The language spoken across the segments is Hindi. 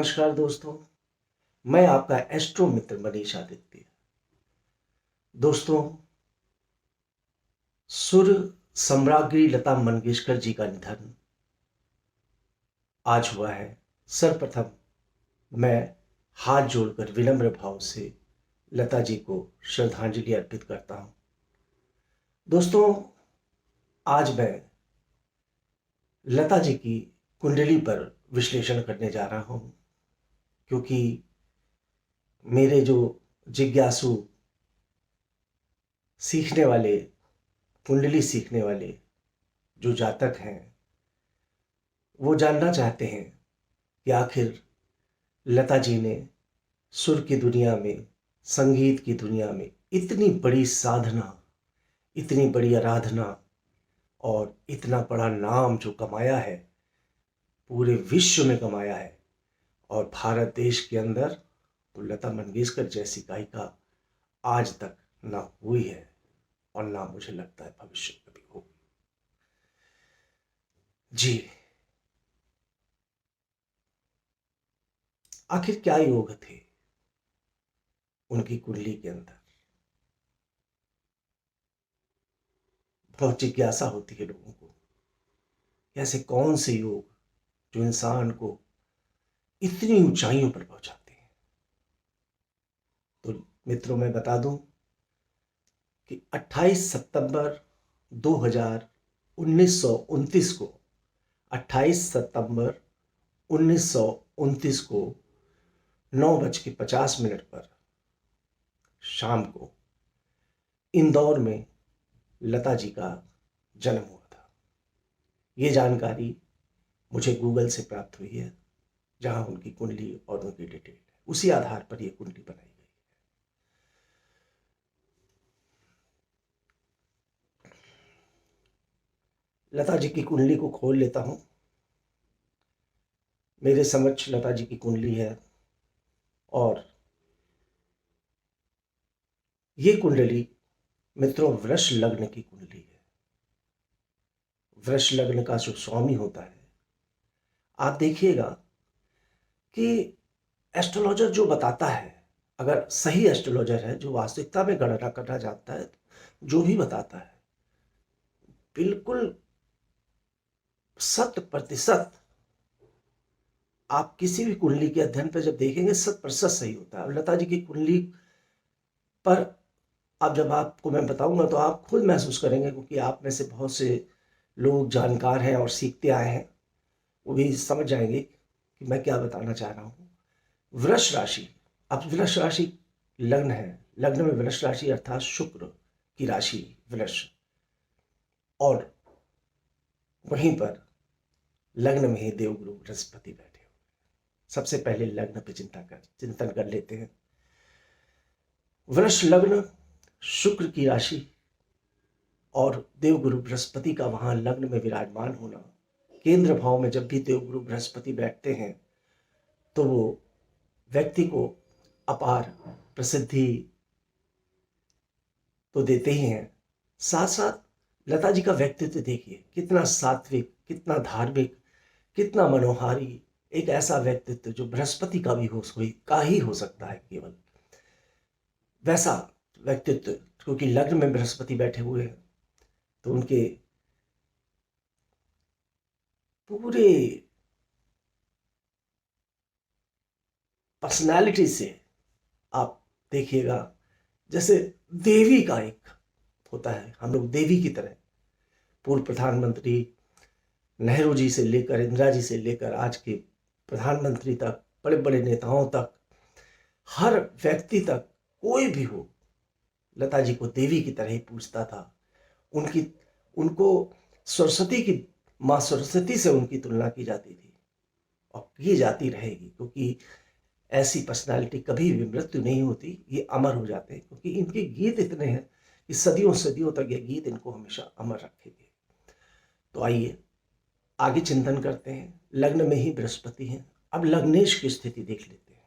नमस्कार दोस्तों। मैं आपका एस्ट्रो मित्र मनीष आदित्य। दोस्तों, सुर सम्राज्ञी लता मंगेशकर जी का निधन आज हुआ है। सर्वप्रथम मैं हाथ जोड़कर विनम्र भाव से लता जी को श्रद्धांजलि अर्पित करता हूं। दोस्तों, आज मैं लता जी की कुंडली पर विश्लेषण करने जा रहा हूं, क्योंकि मेरे जो जिज्ञासु सीखने वाले, कुंडली सीखने वाले जो जातक हैं, वो जानना चाहते हैं कि आखिर लता जी ने सुर की दुनिया में, संगीत की दुनिया में इतनी बड़ी साधना, इतनी बड़ी आराधना और इतना बड़ा नाम जो कमाया है, पूरे विश्व में कमाया है, और भारत देश के अंदर तो लता मंगेशकर जैसी गायिका आज तक ना हुई है और ना मुझे लगता है भविष्य में भी होगी। जी, आखिर क्या योग थे उनकी कुंडली के अंदर? बहुत जिज्ञासा होती है लोगों को, ऐसे कौन से योग जो इंसान को इतनी ऊंचाइयों पर पहुंचाते हैं। तो मित्रों, मैं बता दूं कि 28 सितंबर 1929 को 28 सितंबर 1929 को 9:50 पर शाम को इंदौर में लता जी का जन्म हुआ था। ये जानकारी मुझे गूगल से प्राप्त हुई है, जहां उनकी कुंडली और उनकी डिटेल है, उसी आधार पर यह कुंडली बनाई गई। लता जी की कुंडली को खोल लेता हूं। मेरे समक्ष लता जी की कुंडली है और ये कुंडली मित्रों वृष लग्न की कुंडली है। वृष लग्न का जो स्वामी होता है, आप देखिएगा कि एस्ट्रोलॉजर जो बताता है, अगर सही एस्ट्रोलॉजर है, जो वास्तविकता में गणना करना जानता है, जो भी बताता है बिल्कुल 100% आप किसी भी कुंडली के अध्ययन पर जब देखेंगे 100% सही होता है। लता जी की कुंडली पर अब जब आपको मैं बताऊंगा तो आप खुद महसूस करेंगे, क्योंकि आप में से बहुत से लोग जानकार हैं और सीखते आए हैं, वो भी समझ जाएंगे कि मैं क्या बताना चाह रहा हूँ। वृष राशि, अब वृष राशि लग्न है, लग्न में वृष राशि अर्थात शुक्र की राशि वृष, और वहीं पर लग्न में ही देवगुरु बृहस्पति बैठे हुए। सबसे पहले लग्न पे चिंतन कर लेते हैं। वृष लग्न, शुक्र की राशि और देवगुरु बृहस्पति का वहां लग्न में विराजमान होना, केंद्र भाव में जब भी देवगुरु बृहस्पति बैठते हैं तो वो व्यक्ति को अपार प्रसिद्धि तो देते ही हैं, साथ साथ लता जी का व्यक्तित्व देखिए, कितना सात्विक, कितना धार्मिक, कितना मनोहारी। एक ऐसा व्यक्तित्व जो बृहस्पति का भी का ही हो सकता है, केवल वैसा व्यक्तित्व, क्योंकि लग्न में बृहस्पति बैठे हुए हैं तो उनके पूरे पर्सनालिटी से आप देखिएगा, जैसे देवी का एक होता है, हम लोग देवी की तरह, पूर्व प्रधानमंत्री नेहरू जी से लेकर, इंदिरा जी से लेकर आज के प्रधानमंत्री तक, बड़े बड़े नेताओं तक, हर व्यक्ति तक, कोई भी हो, लता जी को देवी की तरह ही पूजता था। उनकी उनको सरस्वती की, माँ सरस्वती से उनकी तुलना की जाती थी और की जाती रहेगी, क्योंकि ऐसी पर्सनालिटी कभी भी मृत्यु नहीं होती, ये अमर हो जाते हैं, क्योंकि इनके गीत इतने हैं कि सदियों सदियों तक ये गीत इनको हमेशा अमर रखेंगे। तो आइए आगे चिंतन करते हैं। लग्न में ही बृहस्पति हैं। अब लग्नेश की स्थिति देख लेते हैं।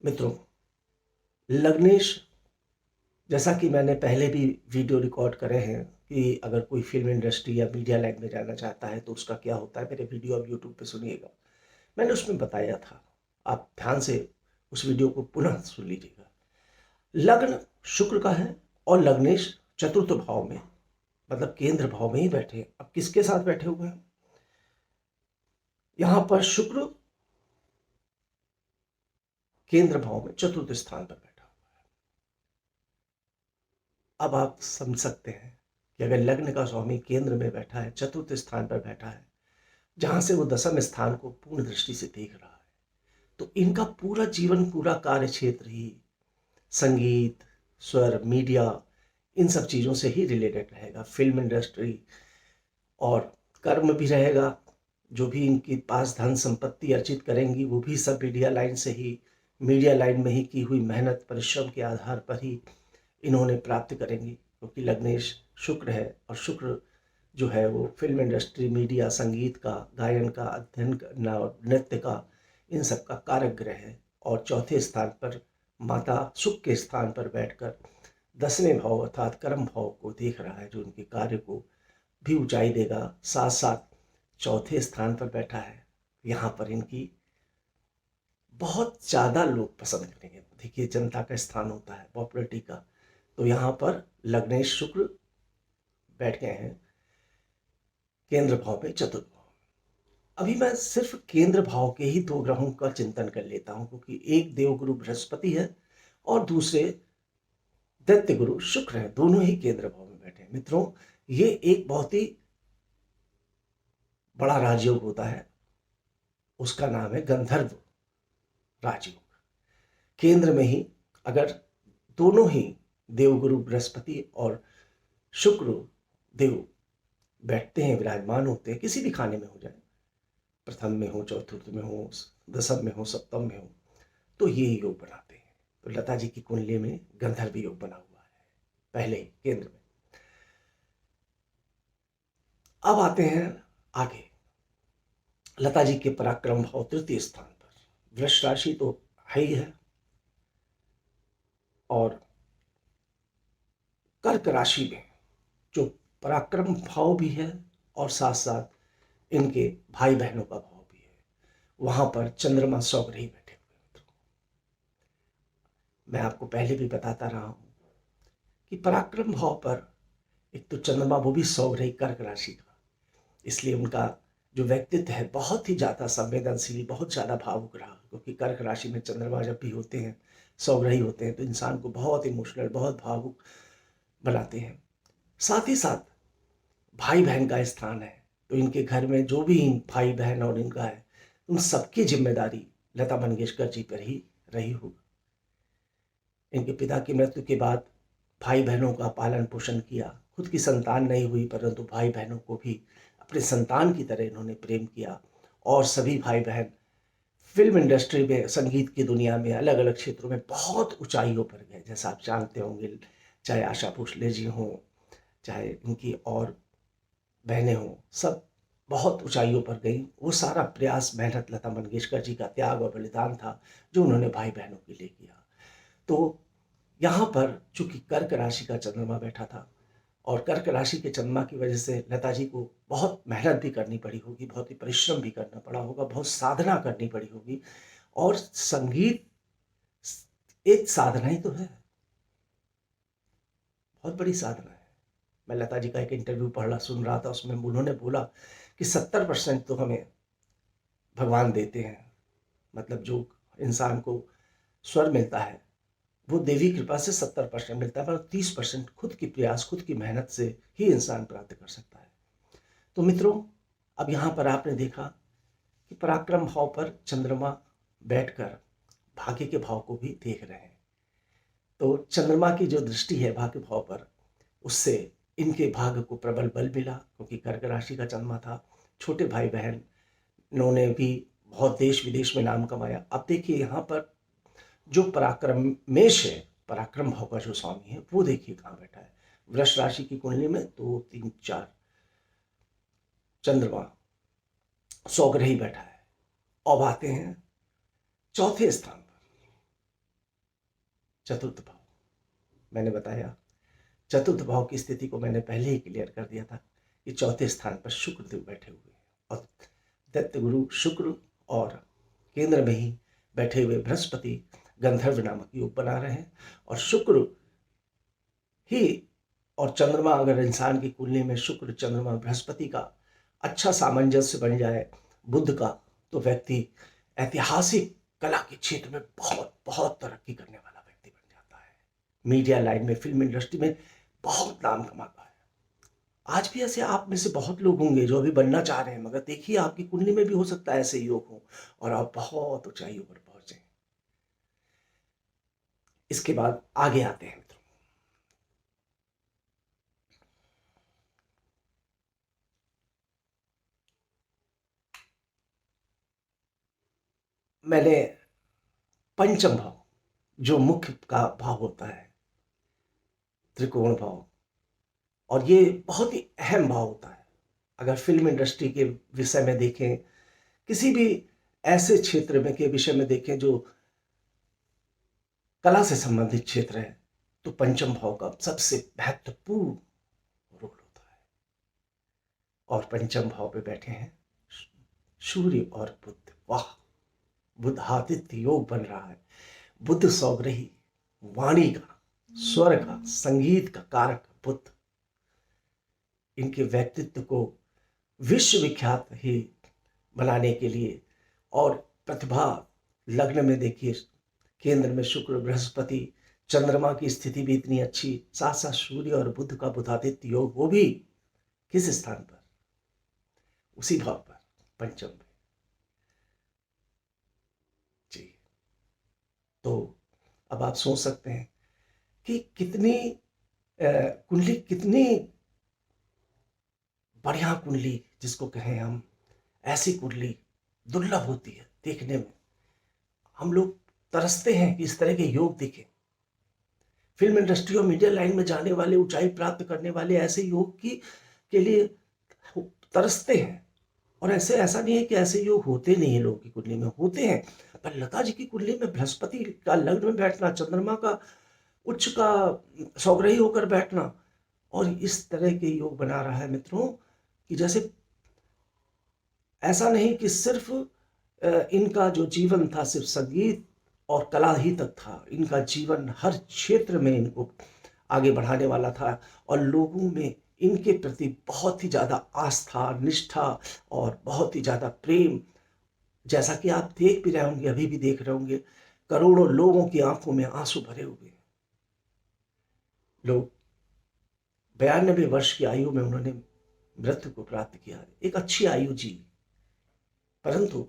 मित्रों, लग्नेश जैसा कि मैंने पहले भी वीडियो रिकॉर्ड करे हैं कि अगर कोई फिल्म इंडस्ट्री या मीडिया लाइन में जाना चाहता है तो उसका क्या होता है, मेरे वीडियो आप यूट्यूब पे सुनिएगा, मैंने उसमें बताया था। आप ध्यान से उस वीडियो को पुनः सुन लीजिएगा। लग्न शुक्र का है और लग्नेश चतुर्थ भाव में, मतलब केंद्र भाव में ही बैठे हैं। अब किसके साथ बैठे हुए हैं? यहां पर शुक्र केंद्र भाव में चतुर्थ स्थान पर बैठा हुआ है। अब आप समझ सकते हैं कि अगर लग्न का स्वामी केंद्र में बैठा है, चतुर्थ स्थान पर बैठा है, जहां से वो दसम स्थान को पूर्ण दृष्टि से देख रहा है, तो इनका पूरा जीवन, पूरा कार्य क्षेत्र ही संगीत, स्वर, मीडिया, इन सब चीज़ों से ही रिलेटेड रहेगा। फिल्म इंडस्ट्री और कर्म भी रहेगा। जो भी इनके पास धन संपत्ति अर्जित करेंगी वो भी सब मीडिया लाइन से ही, मीडिया लाइन में ही की हुई मेहनत परिश्रम के आधार पर ही इन्होंने प्राप्त करेंगी, क्योंकि लग्नेश शुक्र है और शुक्र जो है वो फिल्म इंडस्ट्री, मीडिया, संगीत का, गायन का, अध्ययन नृत्य का, इन सब का कारक ग्रह है। और चौथे स्थान पर माता सुख के स्थान पर बैठकर 10वें भाव अर्थात कर्म भाव को देख रहा है, जो उनके कार्य को भी ऊंचाई देगा। साथ साथ चौथे स्थान पर बैठा है, यहाँ पर इनकी बहुत ज़्यादा लोग पसंद करेंगे। देखिए, जनता का स्थान होता है, पॉपुलरिटी का, तो यहाँ पर लग्नेश शुक्र बैठ गए हैं केंद्र भाव में, चतुर्थ भाव। अभी मैं सिर्फ केंद्र भाव के ही दो ग्रहों का चिंतन कर लेता हूं, क्योंकि एक देवगुरु बृहस्पति है और दूसरे दैत्य गुरु शुक्र है। दोनों ही केंद्र भाव में बैठे हैं। मित्रों, ये एक बहुत ही बड़ा राजयोग होता है, उसका नाम है गंधर्व राजयोग। केंद्र में ही अगर दोनों ही देवगुरु बृहस्पति और शुक्र देव बैठते हैं, विराजमान होते हैं, किसी भी खाने में हो जाए, प्रथम में हो, चतुर्थ में हो, दसम में हो, सप्तम में हो, तो ये योग बनाते हैं। तो लता जी की कुंडली में गंधर्व योग बना हुआ है पहले केंद्र में। अब आते हैं आगे, लता जी के पराक्रम भाव तृतीय स्थान पर। वृष राशि तो है ही है, और कर्क राशि में जो पराक्रम भाव भी है और साथ साथ इनके भाई बहनों का भाव भी है, वहां पर चंद्रमा सौग्रही बैठे हुए। मैं आपको पहले भी बताता रहा हूं कि पराक्रम भाव पर एक तो चंद्रमा, वो भी सौग्रही कर्क राशि का, इसलिए उनका जो व्यक्तित्व है बहुत ही ज़्यादा संवेदनशील, बहुत ज़्यादा भावुक रहा। क्योंकि कर्क राशि में चंद्रमा जब भी होते हैं, सौग्रही होते हैं, तो इंसान को बहुत इमोशनल, बहुत भावुक बनाते हैं। साथ ही साथ भाई बहन का स्थान है, तो इनके घर में जो भी भाई बहन और इनका है, उन सबकी जिम्मेदारी लता मंगेशकर जी पर ही रही होगी। इनके पिता की मृत्यु के बाद भाई बहनों का पालन पोषण किया। खुद की संतान नहीं हुई, परंतु भाई बहनों को भी अपने संतान की तरह इन्होंने प्रेम किया। और सभी भाई बहन फिल्म इंडस्ट्री में, संगीत की दुनिया में, अलग अलग क्षेत्रों में बहुत ऊंचाइयों पर गए। जैसा आप जानते होंगे, चाहे आशा भोसले जी हों, चाहे उनकी और बहनें हों, सब बहुत ऊंचाइयों पर गई। वो सारा प्रयास, मेहनत लता मंगेशकर जी का त्याग और बलिदान था, जो उन्होंने भाई बहनों के लिए किया। तो यहाँ पर चूंकि कर्क राशि का चंद्रमा बैठा था, और कर्क राशि के चंद्रमा की वजह से लता जी को बहुत मेहनत भी करनी पड़ी होगी, बहुत ही परिश्रम भी करना पड़ा होगा, बहुत साधना करनी पड़ी होगी। और संगीत एक साधना ही तो है, बहुत बड़ी साधना है। मैं लता जी का एक इंटरव्यू सुन रहा था, उसमें उन्होंने बोला कि 70% तो हमें भगवान देते हैं, मतलब जो इंसान को स्वर मिलता है वो देवी कृपा से 70% मिलता है, पर 30% खुद की प्रयास, खुद की मेहनत से ही इंसान प्राप्त कर सकता है। तो मित्रों, अब यहाँ पर आपने देखा कि पराक्रम भाव पर चंद्रमा बैठकर भाग्य के भाव को भी देख रहे हैं। तो चंद्रमा की जो दृष्टि है भाग्य भाव पर, उससे इनके भाग्य को प्रबल बल मिला, क्योंकि कर्क राशि का चंद्रमा था। छोटे भाई बहन इन्होंने भी बहुत देश विदेश में नाम कमाया। अब देखिए यहाँ पर जो पराक्रमेश है, पराक्रम भाव का जो स्वामी है, वो देखिए कहाँ बैठा है। वृष राशि की कुंडली में 2, 3, 4 चंद्रमा सौग्रही बैठा है। अब आते हैं चौथे स्थान पर, चतुर्थ भाव। मैंने बताया। चतुर्थ भाव की स्थिति को मैंने पहले ही क्लियर कर दिया था कि चौथे स्थान पर शुक्र देव बैठे हुए हैं, और दैत्य गुरु शुक्र और केंद्र में ही बैठे हुए बृहस्पति गंधर्व नामक योग बना रहे हैं। और शुक्र ही और चंद्रमा, अगर इंसान की कुंडली में शुक्र चंद्रमा बृहस्पति का अच्छा सामंजस्य बन जाए, बुध का, तो व्यक्ति ऐतिहासिक कला के क्षेत्र में बहुत बहुत तरक्की करने वाला व्यक्ति बन जाता है। मीडिया लाइन में, फिल्म इंडस्ट्री में बहुत नाम कमाता है। आज भी ऐसे आप में से बहुत लोग होंगे जो अभी बनना चाह रहे हैं, मगर देखिए आपकी कुंडली में भी हो सकता है ऐसे योग हो और आप बहुत ऊंचाइयों पर पहुंचे। इसके बाद आगे आते हैं मित्रों। मैंने पंचम भाव, जो मुख्य का भाव होता है, त्रिकोण भाव, और ये बहुत ही अहम भाव होता है। अगर फिल्म इंडस्ट्री के विषय में देखें, किसी भी ऐसे क्षेत्र में के विषय में देखें जो कला से संबंधित क्षेत्र है, तो पंचम भाव का सबसे महत्वपूर्ण रोल होता है। और पंचम भाव पे बैठे हैं सूर्य और बुध। वाह, बुधादित्य योग बन रहा है। बुध सौग्रही, वाणी का, स्वर का, संगीत का कारक बुध, इनके व्यक्तित्व को विश्वविख्यात ही बनाने के लिए, और प्रतिभा लग्न में देखिए केंद्र में शुक्र बृहस्पति चंद्रमा की स्थिति भी इतनी अच्छी, साथ साथ सूर्य और बुध का बुधादित्य योग, वो भी किस स्थान पर, उसी भाव पर, पंचम में। जी, तो अब आप सोच सकते हैं कि कितनी कुंडली, कितनी बढ़िया कुंडली जिसको कहें हम, ऐसी कुंडली दुर्लभ होती है देखने में। हम लोग तरसते हैं कि इस तरह के योग दिखे। फिल्म इंडस्ट्री और मीडिया लाइन में जाने वाले, ऊंचाई प्राप्त करने वाले ऐसे योग की के लिए तरसते हैं। और ऐसा नहीं है कि ऐसे योग होते नहीं है, लोगों की कुंडली में होते हैं। पर लता जी की कुंडली में बृहस्पति का लग्न में बैठना, चंद्रमा का उच्च का सौग्रही होकर बैठना, और इस तरह के योग बना रहा है मित्रों कि जैसे ऐसा नहीं कि सिर्फ इनका जो जीवन था सिर्फ संगीत और कला ही तक था। इनका जीवन हर क्षेत्र में इनको आगे बढ़ाने वाला था, और लोगों में इनके प्रति बहुत ही ज़्यादा आस्था, निष्ठा और बहुत ही ज़्यादा प्रेम, जैसा कि आप देख भी रहे होंगे, अभी भी देख रहे होंगे, करोड़ों लोगों की आंखों में आंसू भरे हुए हैं। लोग 92 वर्ष की आयु में उन्होंने मृत्यु को प्राप्त किया, एक अच्छी आयु जी, परंतु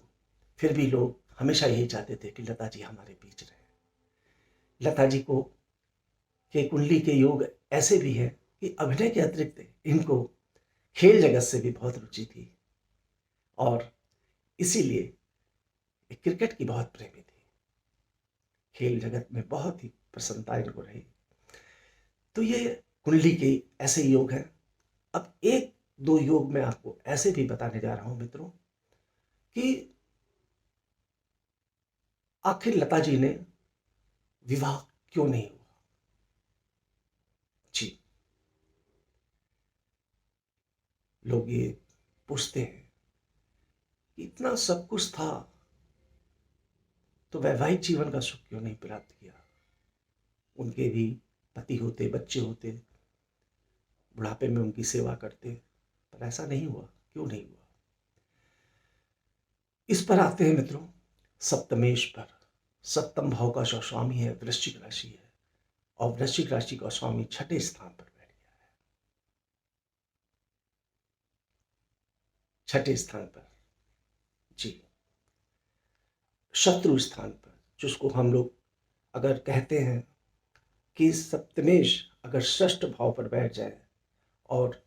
फिर भी लोग हमेशा यही चाहते थे कि लता जी हमारे बीच रहे। लता जी को के कुंडली के योग ऐसे भी हैं कि अभिनय के अतिरिक्त इनको खेल जगत से भी बहुत रुचि थी, और इसीलिए क्रिकेट की बहुत प्रेमी थी। खेल जगत में बहुत ही प्रसन्नता इनको रही। तो ये कुंडली के ऐसे योग हैं। अब एक दो योग मैं आपको ऐसे भी बताने जा रहा हूं मित्रों कि आखिर लता जी ने विवाह क्यों नहीं हुआ। जी, लोग ये पूछते हैं कि इतना सब कुछ था तो वैवाहिक जीवन का सुख क्यों नहीं प्राप्त किया। उनके भी पति होते, बच्चे होते, बुढ़ापे में उनकी सेवा करते, पर ऐसा नहीं हुआ, क्यों नहीं हुआ। इस पर आते हैं मित्रों सप्तमेश पर। सप्तम भाव का जो स्वामी है वृश्चिक राशि है, और वृश्चिक राशि का स्वामी छठे स्थान पर बैठ गया है, छठे स्थान पर। जी, शत्रु स्थान पर, जिसको हम लोग अगर कहते हैं कि सप्तमेश अगर षष्ठ भाव पर बैठ जाए, और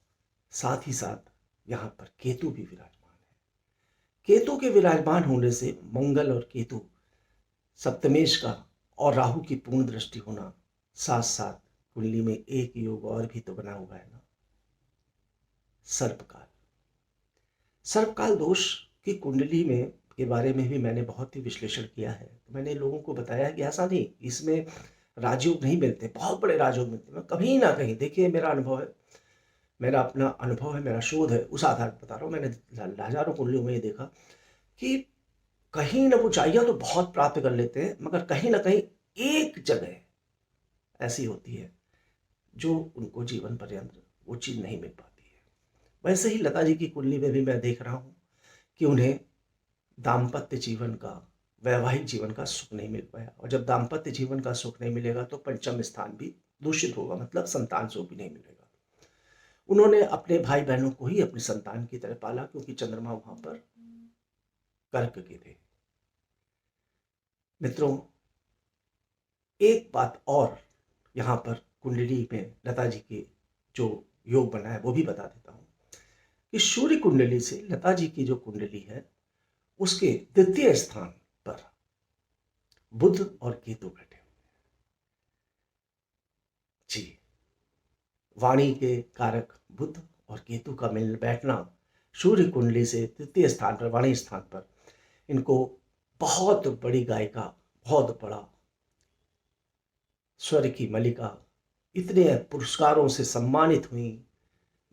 साथ ही साथ यहाँ पर केतु भी विराजमान है। केतु के विराजमान होने से मंगल और केतु, सप्तमेश का और राहु की पूर्ण दृष्टि होना, साथ साथ कुंडली में एक योग और भी तो बना हुआ है ना, सर्पकाल। सर्पकाल दोष की कुंडली में के बारे में भी मैंने बहुत ही विश्लेषण किया है। तो मैंने लोगों को बताया कि ऐसा नहीं, इसमें राजयोग नहीं मिलते, बहुत बड़े राजयोग मिलते हैं। मैं कहीं ना कहीं, देखिए मेरा अनुभव है, मेरा अपना अनुभव है, मेरा शोध है, उस आधार पर बता रहा हूँ। मैंने हजारों कुंडलियों में ये देखा कि कहीं ना ऊंचाइयां तो बहुत प्राप्त कर लेते हैं, मगर कहीं ना कहीं एक जगह ऐसी होती है जो उनको जीवन पर्यंत वो चीज नहीं मिल पाती है। वैसे ही लता जी की कुंडली में भी मैं देख रहा हूँ कि उन्हें दाम्पत्य जीवन का, वैवाहिक जीवन का सुख नहीं मिल पाया। और जब दाम्पत्य जीवन का सुख नहीं मिलेगा तो पंचम स्थान भी दूषित होगा, मतलब संतान सुख भी नहीं मिलेगा। उन्होंने अपने भाई बहनों को ही अपनी संतान की तरह पाला, क्योंकि चंद्रमा वहां पर कर्क के थे। मित्रों, एक बात और यहाँ पर कुंडली में लता जी के जो योग बना है वो भी बता देता हूँ कि सूर्य कुंडली से लता जी की जो कुंडली है उसके द्वितीय स्थान पर बुध और केतु बैठे हुए। जी, वाणी के कारक बुध और केतु का मिल बैठना सूर्य कुंडली से तृतीय स्थान पर, वाणी स्थान पर, इनको बहुत बड़ी गायिका, बहुत बड़ा स्वर की मलिका, इतने पुरस्कारों से सम्मानित हुई,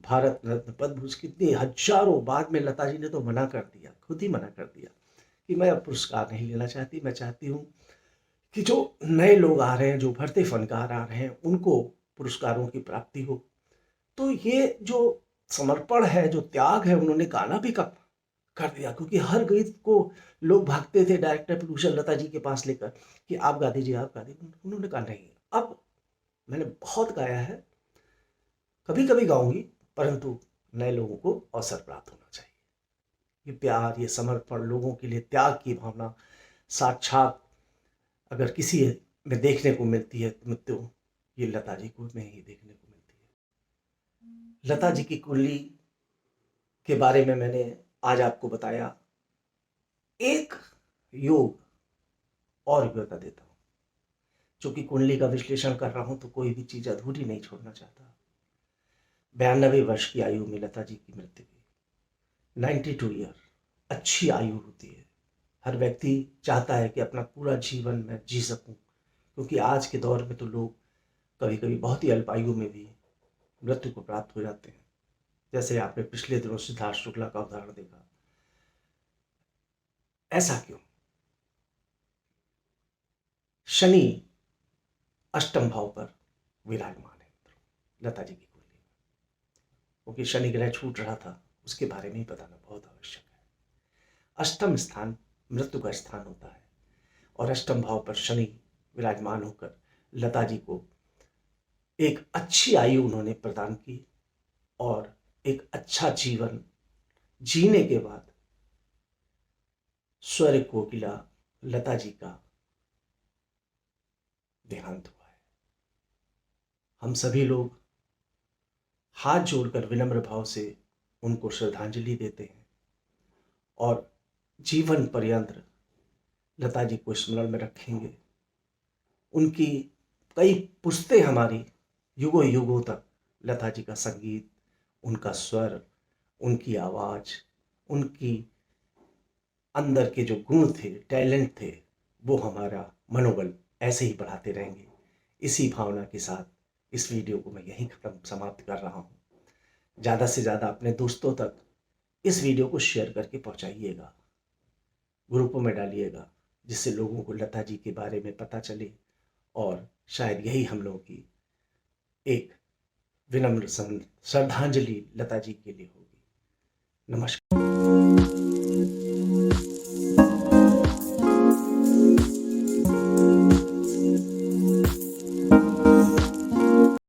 भारत रत्न, पद्म भूषण, कितनी हजारों, बाद में लता जी ने तो मना कर दिया, खुद ही मना कर दिया कि मैं अब पुरस्कार नहीं लेना चाहती, मैं चाहती हूँ कि जो नए लोग आ रहे हैं, जो उभरते फनकार आ रहे हैं, उनको पुरस्कारों की प्राप्ति हो। तो ये जो समर्पण है, जो त्याग है, उन्होंने गाना भी कब कर दिया, क्योंकि हर गीत को लोग भागते थे डायरेक्टर प्रोड्यूसर लता जी के पास लेकर कि आप गा दीजिए, आप गा दीजिए। उन्होंने कहा नहीं, अब मैंने बहुत गाया है, कभी कभी गाऊंगी, परंतु नए लोगों को अवसर प्राप्त होना चाहिए। ये प्यार, ये समर्पण, लोगों के लिए त्याग की भावना साक्षात अगर किसी में देखने को मिलती है तो मित्रों, ये लता जी को में ही देखने को मिलती है। लता जी की कुंडली के बारे में मैंने आज आपको बताया। एक योग और भी बता देता हूँ, चूंकि कुंडली का विश्लेषण कर रहा हूं तो कोई भी चीज अधूरी नहीं छोड़ना चाहता। 92 वर्ष की आयु में लता जी की मृत्यु हुई। 92 ईयर अच्छी आयु होती है। हर व्यक्ति चाहता है कि अपना पूरा जीवन मैं जी सकूं, क्योंकि आज के दौर में तो लोग कभी कभी बहुत ही अल्प आयु में भी मृत्यु को प्राप्त हो जाते हैं। जैसे आपने पिछले दिनों सिद्धार्थ शुक्ला का उदाहरण देखा। ऐसा क्यों? शनि अष्टम भाव पर विराजमान है लता जी की कुंडली में, क्योंकि शनि ग्रह छूट रहा था, उसके बारे में ही बताना बहुत आवश्यक है। अष्टम स्थान मृत्यु का स्थान होता है, और अष्टम भाव पर शनि विराजमान होकर लता जी को एक अच्छी आयु उन्होंने प्रदान की, और एक अच्छा जीवन जीने के बाद स्वर कोकिला लता जी का देहांत हुआ है। हम सभी लोग हाथ जोड़कर विनम्र भाव से उनको श्रद्धांजलि देते हैं, और जीवन पर्यंत लता जी को स्मरण में रखेंगे। उनकी कई पुश्तें हमारी युगों युगों तक लता जी का संगीत, उनका स्वर, उनकी आवाज, उनकी अंदर के जो गुण थे, टैलेंट थे, वो हमारा मनोबल ऐसे ही बढ़ाते रहेंगे। इसी भावना के साथ इस वीडियो को मैं यहीं खत्म समाप्त कर रहा हूँ। ज़्यादा से ज़्यादा अपने दोस्तों तक इस वीडियो को शेयर करके पहुँचाइएगा, ग्रुपों में डालिएगा, जिससे लोगों को लता जी के बारे में पता चले, और शायद यही हम लोगों की एक विनम्र श्रद्धांजलि लता जी के लिए होगी। नमस्कार।